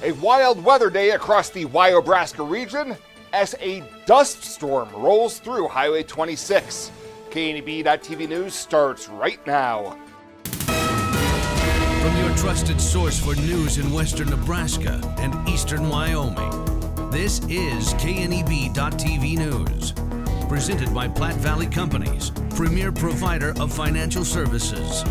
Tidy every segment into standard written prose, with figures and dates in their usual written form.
A wild weather day across the Wyobraska region as a dust storm rolls through Highway 26. KNEB.TV News starts right now. From your trusted source for news in western Nebraska and eastern Wyoming, this is KNEB.TV News. Presented by Platte Valley Companies, premier provider of financial services.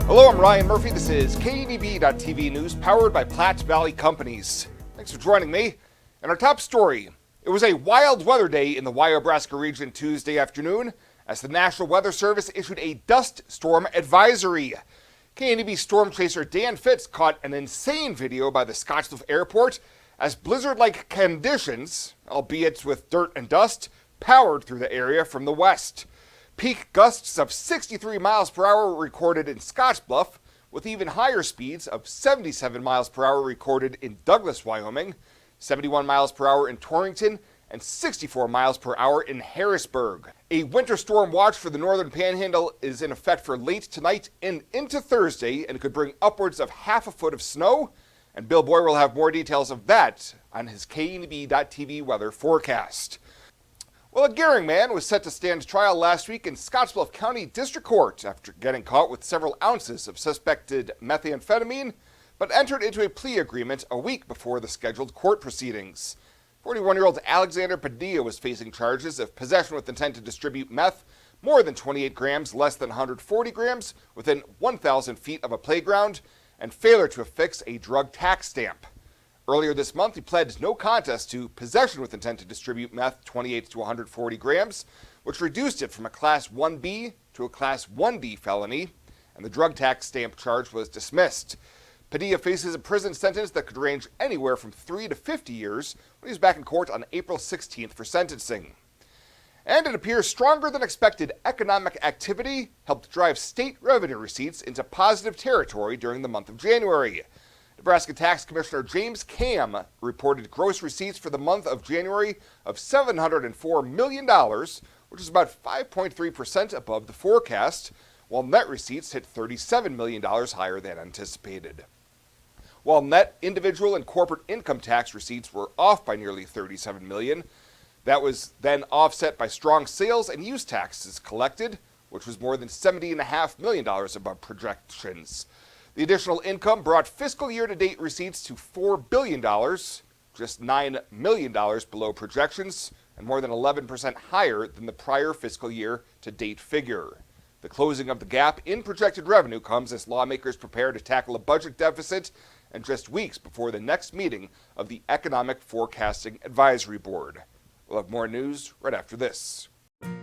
Hello, I'm Ryan Murphy. This is KNEB.TV News, powered by Platte Valley Companies. Thanks for joining me. And our top story, it was a wild weather day in the Wyobraska region Tuesday afternoon as the National Weather Service issued a dust storm advisory. KNEB storm chaser Dan Fitz caught an insane video by the Scottsbluff Airport as blizzard-like conditions, albeit with dirt and dust, powered through the area from the west. Peak gusts of 63 miles per hour were recorded in Scottsbluff, with even higher speeds of 77 miles per hour recorded in Douglas, Wyoming, 71 miles per hour in Torrington, and 64 miles per hour in Harrisburg. A winter storm watch for the northern panhandle is in effect for late tonight and into Thursday, and could bring upwards of half a foot of snow. And Bill Boyer will have more details of that on his KNEB.TV weather forecast. Well, a Gehring man was set to stand trial last week in Scottsbluff County District Court after getting caught with several ounces of suspected methamphetamine, but entered into a plea agreement a week before the scheduled court proceedings. 41-year-old Alexander Padilla was facing charges of possession with intent to distribute meth, more than 28 grams, less than 140 grams, within 1,000 feet of a playground, and failure to affix a drug tax stamp. Earlier this month, he pled no contest to possession with intent to distribute meth 28 to 140 grams, which reduced it from a Class 1B to a Class 1D felony, and the drug tax stamp charge was dismissed. Padilla faces a prison sentence that could range anywhere from 3 to 50 years when he's back in court on April 16th for sentencing. And it appears stronger than expected economic activity helped drive state revenue receipts into positive territory during the month of January. Nebraska Tax Commissioner James Kam reported gross receipts for the month of January of $704 million, which is about 5.3% above the forecast, while net receipts hit $37 million higher than anticipated. While net individual and corporate income tax receipts were off by nearly $37 million, that was then offset by strong sales and use taxes collected, which was more than $70.5 million above projections. The additional income brought fiscal year-to-date receipts to $4 billion, just $9 million below projections, and more than 11% higher than the prior fiscal year-to-date figure. The closing of the gap in projected revenue comes as lawmakers prepare to tackle a budget deficit and just weeks before the next meeting of the Economic Forecasting Advisory Board. We'll have more news right after this.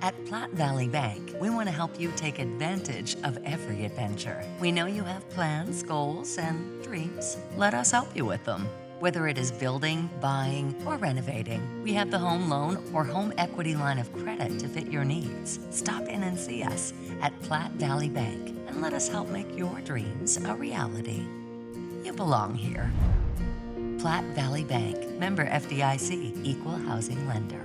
At Platte Valley Bank, we want to help you take advantage of every adventure. We know you have plans, goals, and dreams. Let us help you with them. Whether it is building, buying, or renovating, we have the home loan or home equity line of credit to fit your needs. Stop in and see us at Platte Valley Bank and let us help make your dreams a reality. You belong here. Platte Valley Bank, member FDIC, equal housing lender.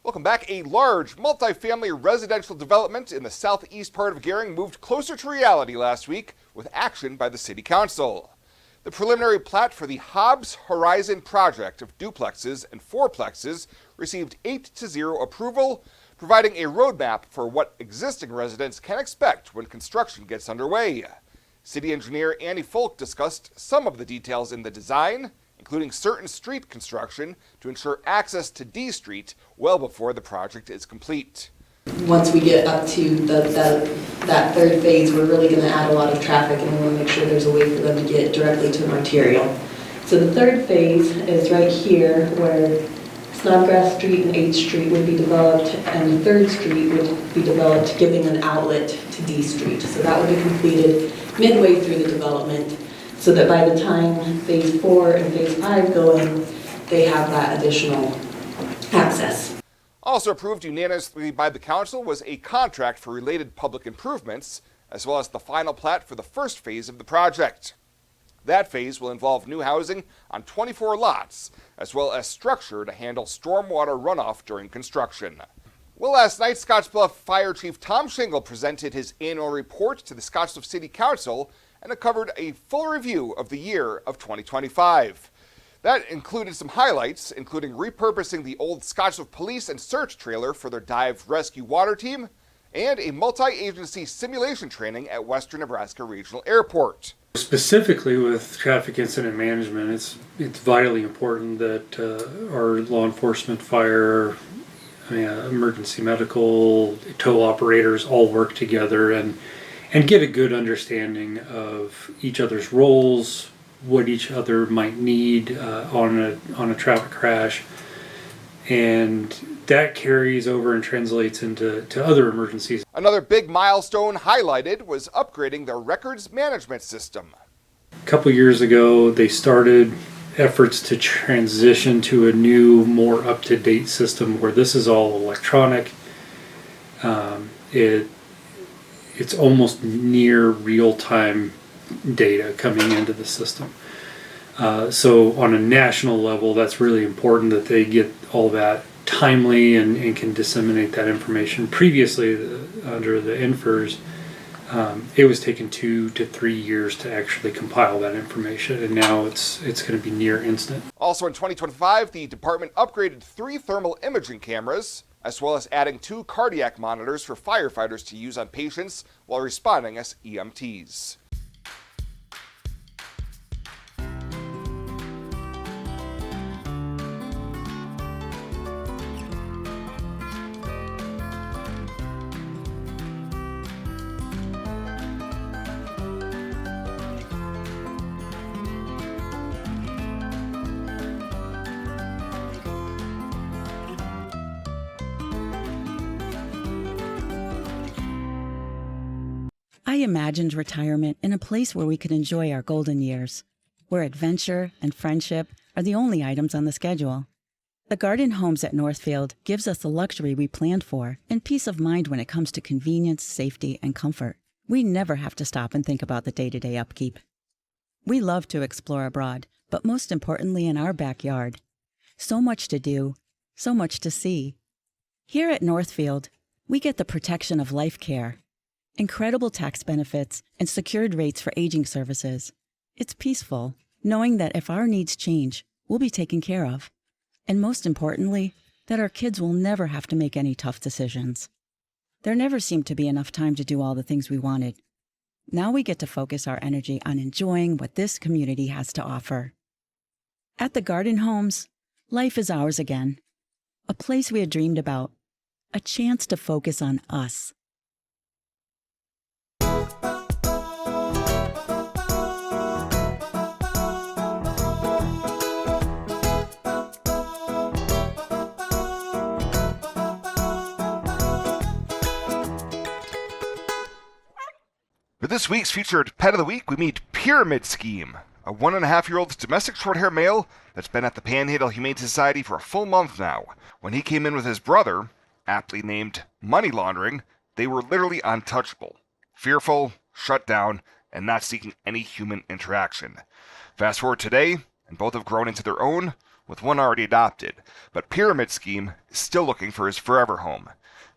Welcome back. A large multifamily residential development in the southeast part of Gehring moved closer to reality last week with action by the City Council. The preliminary plat for the Hobbs Horizon project of duplexes and fourplexes received 8-0 approval, providing a roadmap for what existing residents can expect when construction gets underway. City engineer Annie Folk discussed some of the details in the design, including certain street construction to ensure access to D Street well before the project is complete. Once we get up to that third phase, we're really going to add a lot of traffic, and we want to make sure there's a way for them to get directly to an arterial. So the third phase is right here, where Snodgrass Street and 8th Street would be developed, and 3rd Street would be developed, giving an outlet to D Street. So that would be completed midway through the development, so that by the time phase 4 and phase 5 go in, they have that additional access. Also approved unanimously by the council was a contract for related public improvements, as well as the final plat for the first phase of the project. That phase will involve new housing on 24 lots, as well as structure to handle stormwater runoff during construction. Well, last night, Scottsbluff Fire Chief Tom Shingle presented his annual report to the Scottsbluff City Council, and it covered a full review of the year of 2025. That included some highlights, including repurposing the old Scottsbluff Police and Search trailer for their dive rescue water team, and a multi-agency simulation training at Western Nebraska Regional Airport. Specifically with traffic incident management, it's vitally important that our law enforcement, fire, emergency medical, tow operators all work together and get a good understanding of each other's roles, what each other might need on a traffic crash, and that carries over and translates into other emergencies. Another big milestone highlighted was upgrading their records management system. A couple years ago, they started efforts to transition to a new, more up-to-date system where this is all electronic. It's almost near real-time data coming into the system. So on a national level, that's really important that they get all that timely and can disseminate that information. Previously, under the INFRS, it was taking 2 to 3 years to actually compile that information, and now it's going to be near instant. Also in 2025, the department upgraded 3 thermal imaging cameras, as well as adding 2 cardiac monitors for firefighters to use on patients while responding as EMTs. I imagined retirement in a place where we could enjoy our golden years, where adventure and friendship are the only items on the schedule. The Garden Homes at Northfield gives us the luxury we planned for and peace of mind when it comes to convenience, safety, and comfort. We never have to stop and think about the day-to-day upkeep. We love to explore abroad, but most importantly in our backyard. So much to do, so much to see. Here at Northfield, we get the protection of life care, incredible tax benefits, and secured rates for aging services. It's peaceful, knowing that if our needs change, we'll be taken care of. And most importantly, that our kids will never have to make any tough decisions. There never seemed to be enough time to do all the things we wanted. Now we get to focus our energy on enjoying what this community has to offer. At the Garden Homes, life is ours again. A place we had dreamed about. A chance to focus on us. For this week's featured Pet of the Week, we meet Pyramid Scheme, a 1.5-year-old domestic short-hair male that's been at the Panhandle Humane Society for a full month now. When he came in with his brother, aptly named Money Laundering, they were literally untouchable, fearful, shut down, and not seeking any human interaction. Fast forward today, and both have grown into their own, with one already adopted, but Pyramid Scheme is still looking for his forever home.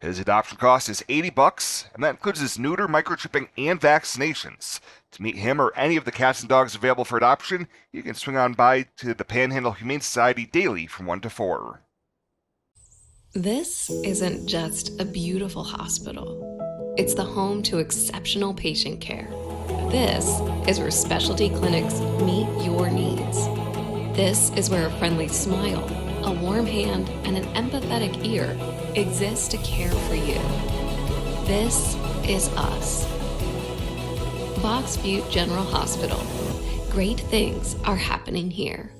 His adoption cost is $80, and that includes his neuter, microchipping, and vaccinations. To meet him or any of the cats and dogs available for adoption, you can swing on by to the Panhandle Humane Society daily from 1 to 4. This isn't just a beautiful hospital. It's the home to exceptional patient care. This is where specialty clinics meet your needs. This is where a friendly smile, a warm hand, and an empathetic ear exist to care for you. This is us. Box Butte General Hospital. Great things are happening here.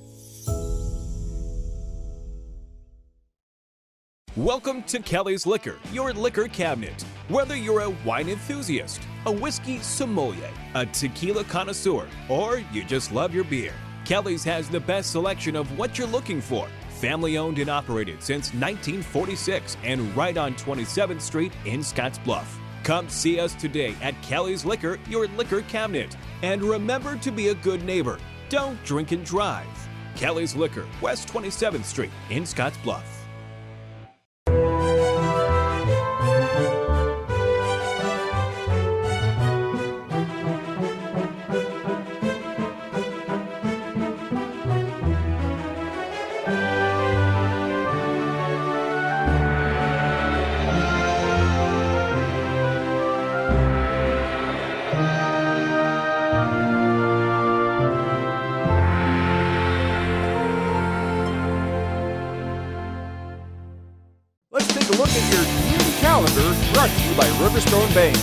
Welcome to Kelly's Liquor, your liquor cabinet. Whether you're a wine enthusiast, a whiskey sommelier, a tequila connoisseur, or you just love your beer, Kelly's has the best selection of what you're looking for. Family owned and operated since 1946 and right on 27th Street in Scottsbluff. Come see us today at Kelly's Liquor, your liquor cabinet. And remember to be a good neighbor. Don't drink and drive. Kelly's Liquor, West 27th Street in Scottsbluff. Let's take a look at your community calendar, brought to you by Riverstone Bank.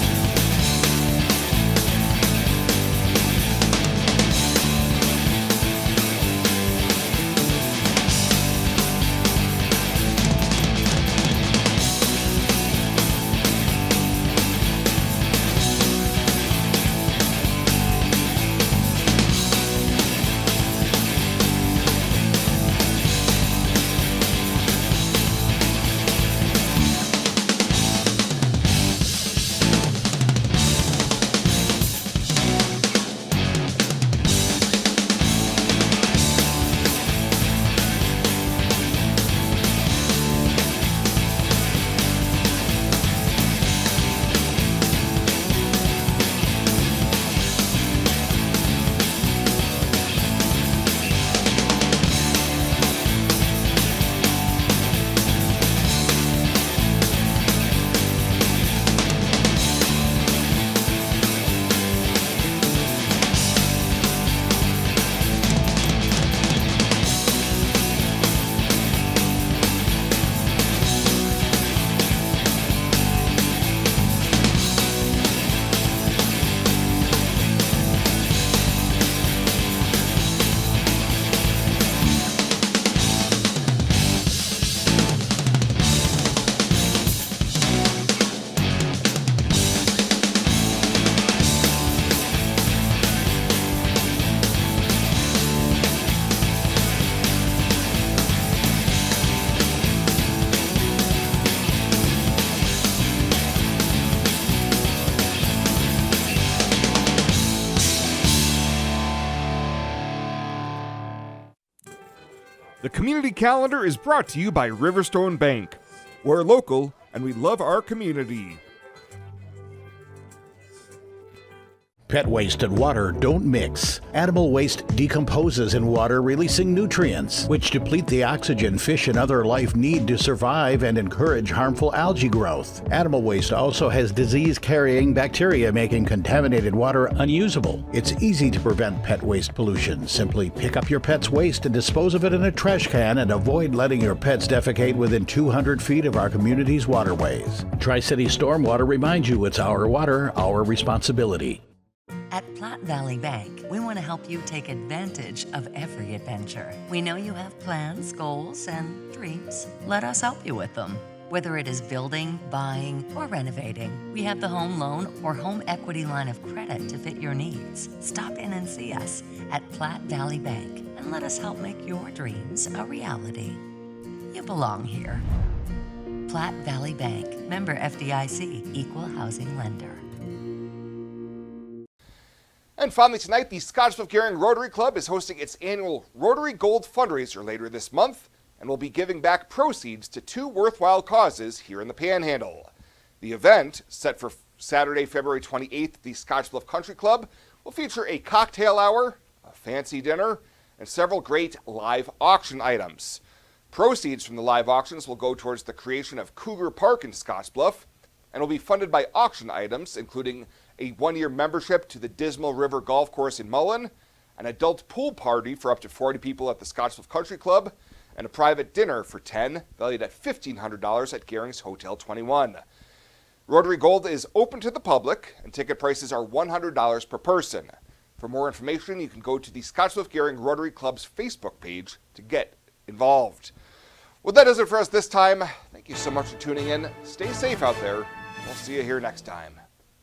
The community calendar is brought to you by Riverstone Bank. We're local and we love our community. Pet waste and water don't mix. Animal waste decomposes in water, releasing nutrients, which deplete the oxygen fish and other life need to survive and encourage harmful algae growth. Animal waste also has disease-carrying bacteria, making contaminated water unusable. It's easy to prevent pet waste pollution. Simply pick up your pet's waste and dispose of it in a trash can, and avoid letting your pets defecate within 200 feet of our community's waterways. Tri-City Stormwater reminds you it's our water, our responsibility. At Platte Valley Bank, we want to help you take advantage of every adventure. We know you have plans, goals, and dreams. Let us help you with them. Whether it is building, buying, or renovating, we have the home loan or home equity line of credit to fit your needs. Stop in and see us at Platte Valley Bank and let us help make your dreams a reality. You belong here. Platte Valley Bank, member FDIC, equal housing lender. And finally tonight, the Scottsbluff-Gehring Rotary Club is hosting its annual Rotary Gold fundraiser later this month and will be giving back proceeds to two worthwhile causes here in the Panhandle. The event, set for Saturday, February 28th at the Scottsbluff Country Club, will feature a cocktail hour, a fancy dinner, and several great live auction items. Proceeds from the live auctions will go towards the creation of Cougar Park in Scottsbluff and will be funded by auction items including a one-year membership to the Dismal River Golf Course in Mullen, an adult pool party for up to 40 people at the Scottsbluff Country Club, and a private dinner for 10, valued at $1,500 at Gehring's Hotel 21. Rotary Gold is open to the public, and ticket prices are $100 per person. For more information, you can go to the Scottsbluff-Gehring Rotary Club's Facebook page to get involved. Well, that does it for us this time. Thank you so much for tuning in. Stay safe out there. We'll see you here next time.